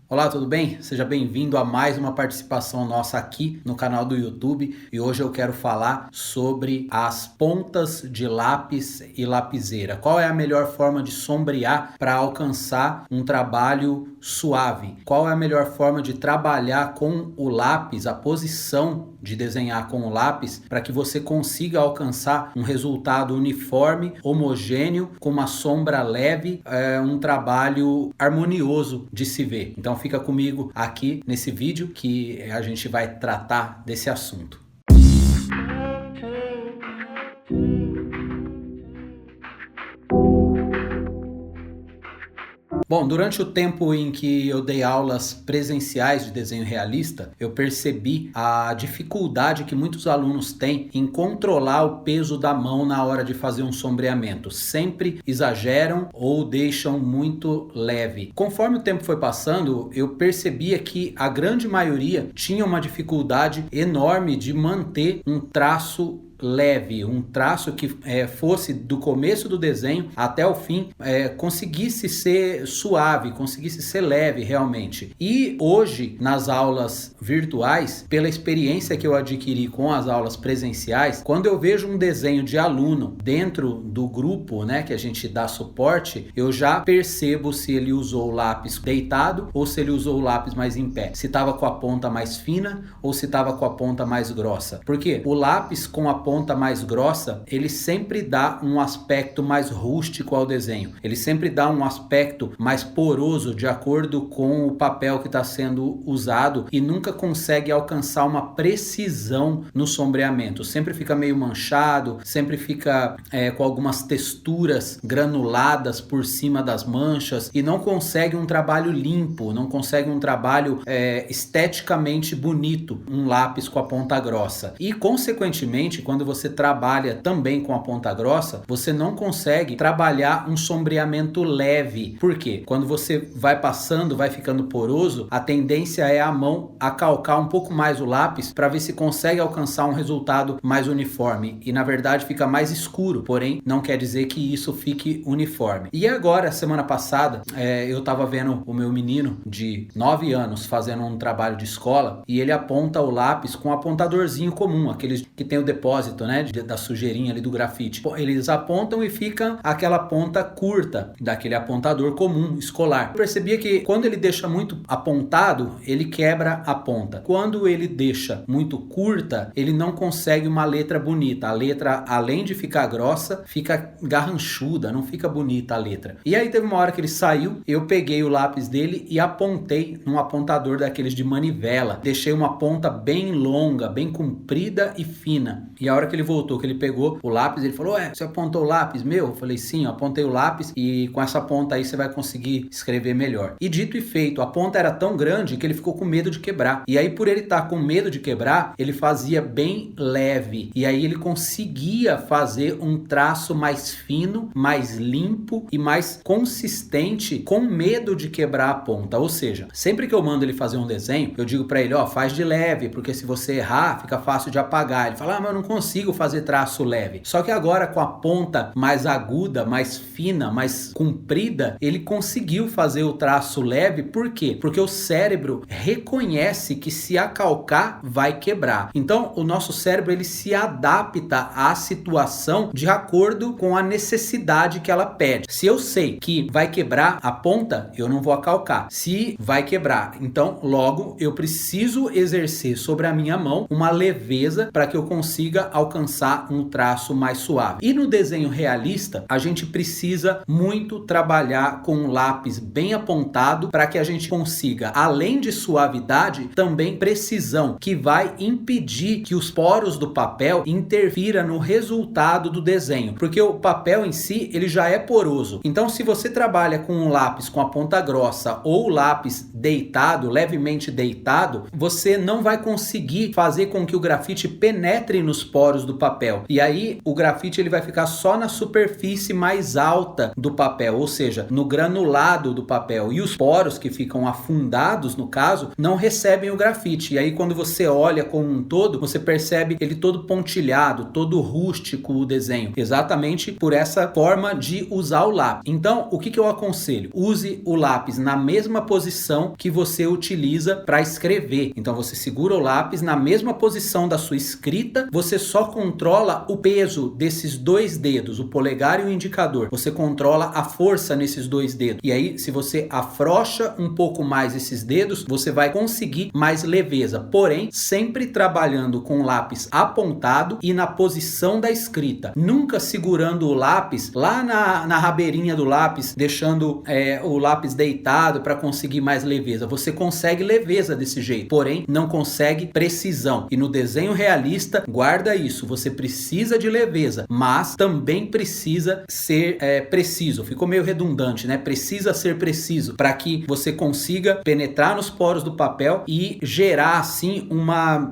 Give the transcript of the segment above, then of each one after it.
Olá, tudo bem? Seja bem-vindo a mais uma participação nossa aqui no canal do YouTube e hoje eu quero falar sobre as pontas de lápis e lapiseira. Qual é a melhor forma de sombrear para alcançar um trabalho suave? Qual é a melhor forma de trabalhar com o lápis, a posição de desenhar com o lápis para que você consiga alcançar um resultado uniforme, homogêneo, com uma sombra leve, um trabalho harmonioso de se ver. Então fica comigo aqui nesse vídeo que a gente vai tratar desse assunto. Bom, durante o tempo em que eu dei aulas presenciais de desenho realista, eu percebi a dificuldade que muitos alunos têm em controlar o peso da mão na hora de fazer um sombreamento. Sempre exageram ou deixam muito leve. Conforme o tempo foi passando, eu percebia que a grande maioria tinha uma dificuldade enorme de manter um traço leve, um traço que fosse do começo do desenho até o fim, conseguisse ser suave, conseguisse ser leve realmente. E hoje, nas aulas virtuais, pela experiência que eu adquiri com as aulas presenciais, quando eu vejo um desenho de aluno dentro do grupo, né, que a gente dá suporte, eu já percebo se ele usou o lápis deitado ou se ele usou o lápis mais em pé, se estava com a ponta mais fina ou se estava com a ponta mais grossa. Porque o lápis com a ponta mais grossa, ele sempre dá um aspecto mais rústico ao desenho. Ele sempre dá um aspecto mais poroso de acordo com o papel que está sendo usado e nunca consegue alcançar uma precisão no sombreamento. Sempre fica meio manchado, sempre fica com algumas texturas granuladas por cima das manchas e não consegue um trabalho limpo, não consegue um trabalho esteticamente bonito, um lápis com a ponta grossa. E, consequentemente, quando você trabalha também com a ponta grossa, você não consegue trabalhar um sombreamento leve. Por quê? Quando você vai passando, vai ficando poroso, a tendência é a mão acalcar um pouco mais o lápis para ver se consegue alcançar um resultado mais uniforme. E, na verdade, fica mais escuro, porém, não quer dizer que isso fique uniforme. E agora, semana passada, eu estava vendo o meu menino de 9 anos fazendo um trabalho de escola e ele aponta o lápis com um apontadorzinho comum, aqueles que tem o depósito, né, da sujeirinha ali do grafite. Eles apontam e fica aquela ponta curta daquele apontador comum escolar. Eu percebia que quando ele deixa muito apontado, ele quebra a ponta. Quando ele deixa muito curta, ele não consegue uma letra bonita. A letra, além de ficar grossa, fica garranchuda, não fica bonita a letra. E aí teve uma hora que ele saiu, eu peguei o lápis dele e apontei num apontador daqueles de manivela. Deixei uma ponta bem longa, bem comprida e fina. E a hora que ele voltou, que ele pegou o lápis, ele falou: você apontou o lápis meu? Eu falei: sim, eu apontei o lápis e com essa ponta aí você vai conseguir escrever melhor. E dito e feito, a ponta era tão grande que ele ficou com medo de quebrar. E aí, por ele estar com medo de quebrar, ele fazia bem leve. E aí ele conseguia fazer um traço mais fino, mais limpo e mais consistente, com medo de quebrar a ponta. Ou seja, sempre que eu mando ele fazer um desenho, eu digo para ele: faz de leve, porque se você errar, fica fácil de apagar. Ele fala: mas eu não consigo fazer traço leve. Só que agora, com a ponta mais aguda, mais fina, mais comprida, ele conseguiu fazer o traço leve. Por quê? Porque o cérebro reconhece que se acalcar, vai quebrar. Então, o nosso cérebro, ele se adapta à situação de acordo com a necessidade que ela pede. Se eu sei que vai quebrar a ponta, eu não vou acalcar. Se vai quebrar, então, logo, eu preciso exercer sobre a minha mão uma leveza para que eu consiga alcançar um traço mais suave. E no desenho realista, a gente precisa muito trabalhar com um lápis bem apontado para que a gente consiga, além de suavidade, também precisão, que vai impedir que os poros do papel interfira no resultado do desenho, porque o papel em si, ele já é poroso. Então, se você trabalha com um lápis com a ponta grossa ou o lápis deitado, levemente deitado, você não vai conseguir fazer com que o grafite penetre nos poros poros do papel. E aí o grafite ele vai ficar só na superfície mais alta do papel, ou seja, no granulado do papel. E os poros que ficam afundados, no caso, não recebem o grafite. E aí quando você olha como um todo, você percebe ele todo pontilhado, todo rústico o desenho, exatamente por essa forma de usar o lápis. Então, o que eu aconselho? Use o lápis na mesma posição que você utiliza para escrever. Então, você segura o lápis na mesma posição da sua escrita, você só controla o peso desses dois dedos, o polegar e o indicador. Você controla a força nesses dois dedos. E aí, se você afrouxa um pouco mais esses dedos, você vai conseguir mais leveza. Porém, sempre trabalhando com o lápis apontado e na posição da escrita. Nunca segurando o lápis lá na rabeirinha do lápis, deixando o lápis deitado para conseguir mais leveza. Você consegue leveza desse jeito, porém não consegue precisão. E no desenho realista, guarda isso. Você precisa de leveza, mas também precisa ser preciso. Ficou meio redundante, né? Precisa ser preciso para que você consiga penetrar nos poros do papel e gerar assim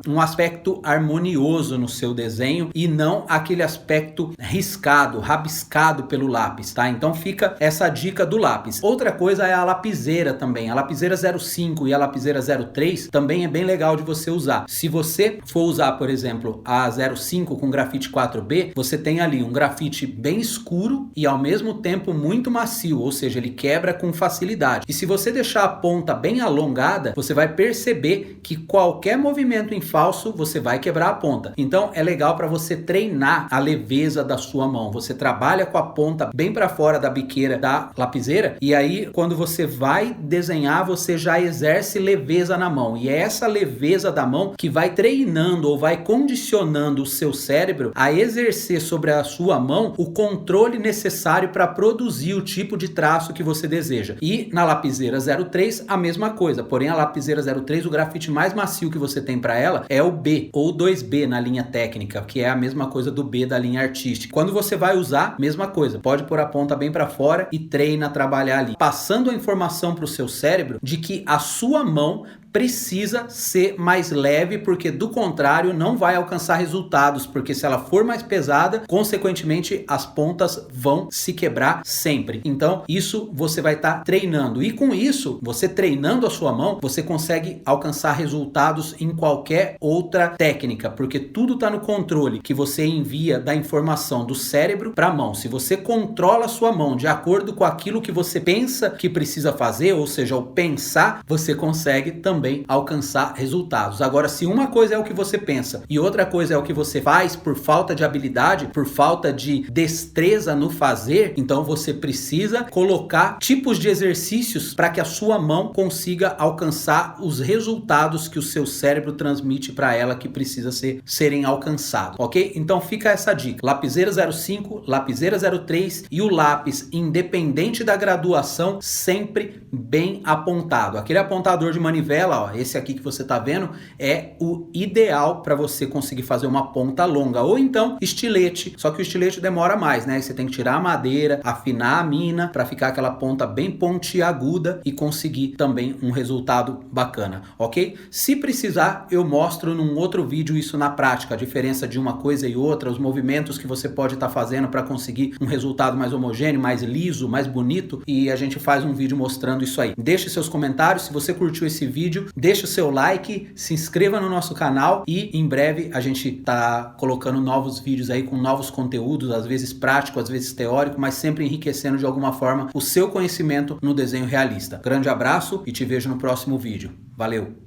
um aspecto harmonioso no seu desenho e não aquele aspecto riscado, rabiscado pelo lápis, tá? Então fica essa dica do lápis. Outra coisa é a lapiseira também. A lapiseira 05 e a lapiseira 03 também é bem legal de você usar. Se você for usar, por exemplo, a 05 com grafite 4B, você tem ali um grafite bem escuro e ao mesmo tempo muito macio, ou seja, ele quebra com facilidade. E se você deixar a ponta bem alongada, você vai perceber que qualquer movimento em falso, você vai quebrar a ponta. Então é legal para você treinar a leveza da sua mão. Você trabalha com a ponta bem para fora da biqueira da lapiseira e aí quando você vai desenhar, você já exerce leveza na mão. E é essa leveza da mão que vai treinando ou vai condicionando o seu cérebro a exercer sobre a sua mão o controle necessário para produzir o tipo de traço que você deseja. E na lapiseira 03 a mesma coisa, porém a lapiseira 03, o grafite mais macio que você tem para ela é o B ou 2B na linha técnica, que é a mesma coisa do B da linha artística. Quando você vai usar, mesma coisa, pode pôr a ponta bem para fora e treina a trabalhar ali, passando a informação para o seu cérebro de que a sua mão precisa ser mais leve, porque do contrário não vai alcançar resultados, porque se ela for mais pesada, consequentemente as pontas vão se quebrar sempre. Então isso você vai estar treinando e com isso, você treinando a sua mão, você consegue alcançar resultados em qualquer outra técnica, porque tudo está no controle que você envia da informação do cérebro para a mão. Se você controla a sua mão de acordo com aquilo que você pensa que precisa fazer, ou seja, o pensar, você consegue também alcançar resultados. Agora, se uma coisa é o que você pensa e outra coisa é o que você faz por falta de habilidade, por falta de destreza no fazer, então você precisa colocar tipos de exercícios para que a sua mão consiga alcançar os resultados que o seu cérebro transmite para ela que precisa serem alcançados, ok? Então fica essa dica. Lapiseira 05, lapiseira 03 e o lápis, independente da graduação, sempre bem apontado. Aquele apontador de manivela, ó, esse aqui que você tá vendo, é o ideal para você conseguir fazer uma ponta longa. Ou então estilete, só que o estilete demora mais, né? Você tem que tirar a madeira, afinar a mina para ficar aquela ponta bem pontiaguda e conseguir também um resultado bacana, ok? Se precisar, eu mostro num outro vídeo isso na prática, a diferença de uma coisa e outra, os movimentos que você pode estar fazendo para conseguir um resultado mais homogêneo, mais liso, mais bonito, e a gente faz um vídeo mostrando isso aí. Deixe seus comentários, se você curtiu esse vídeo, deixa o seu like, se inscreva no nosso canal e em breve a gente tá colocando novos vídeos aí com novos conteúdos, às vezes prático, às vezes teórico, mas sempre enriquecendo de alguma forma o seu conhecimento no desenho realista. Grande abraço e te vejo no próximo vídeo. Valeu!